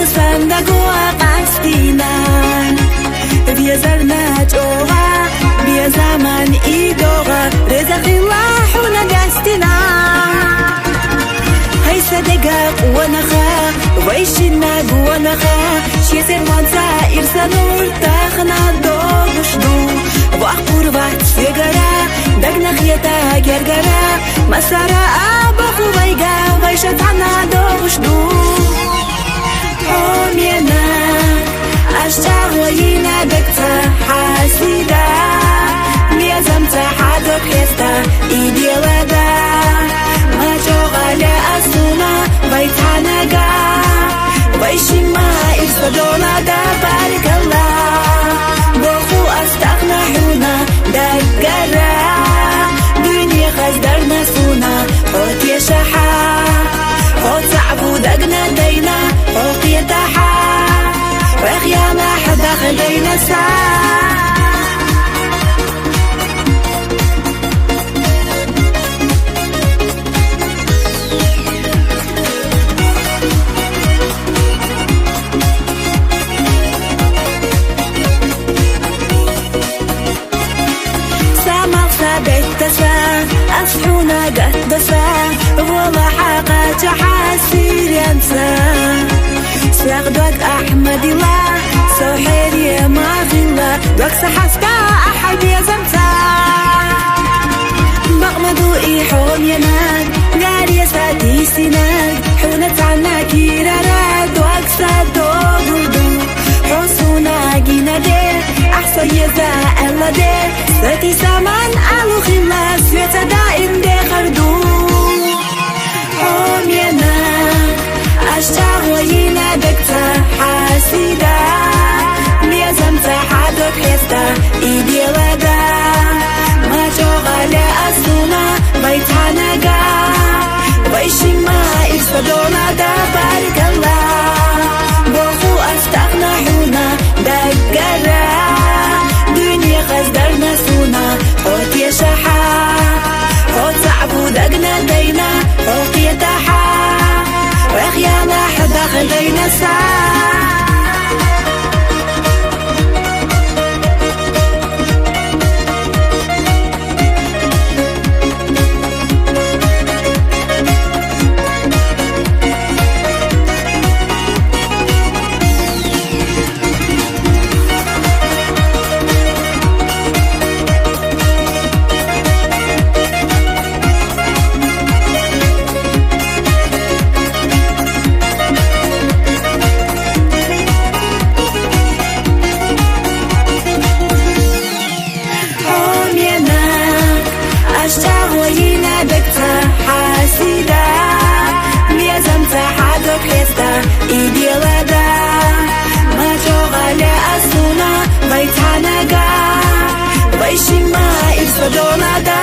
صندوق قصدنا بيزرنا جوا بيزمن إيدوغا رزق الله ونجستنا هاي صدقا ونخا ويشنا ونخا شيزر وانسا إرسانور تاخنا دوغشدو وأقور وقت سيجرا دقنا خيطا جرجرا مسارا أبخو ويقا ويشتعنا دوغشدو حومينا أشتغلينا دكتا حاسيدا ميزمتا حدو كيستا إيدي لدا ما جوغالي أسونا بيتاناقا ويشيما إرسدونا دا بارك الله بوخو أستغنا حونا دقرا دنيا خزدرنا سونا خوت يشحا خوت صعبو دقنا دينا خوت يتحا ويخيا ما حدا خلينا أصحونا قدسا والله حقا جحاسير ينسى ساقدوك أحمد الله سوحير يا ماغلا دوك سحسكا أحد يزمتا مغمدو إيحون يناد قال يا سادي سناد حونت عنا كيرا راد دوك سادو حسونا جينا دي أحسن يزا ألا دي ساتي سامان ألو خلاص سويتا دائم دي خردو حومينا أشتغلينا دكتا حاسيدا ميزمتا حدو كيستا إيدي لدا ما جوغالي أسونا بيتاناقا ويشيما إرسدونا دا بارك الله بوخو أستغنا حونا دقرا دنيا خزدرنا سونا خوت يشحا خوت صعبو دقنا دينا خوت يتحا ويخيا ما حدا خلينا أشتغلينا دكتا حاسيدا ميزمتا حدو كيستا إيدي لدا ما جوغالي أسونا بيتاناقا ويشيما إرسدونا دا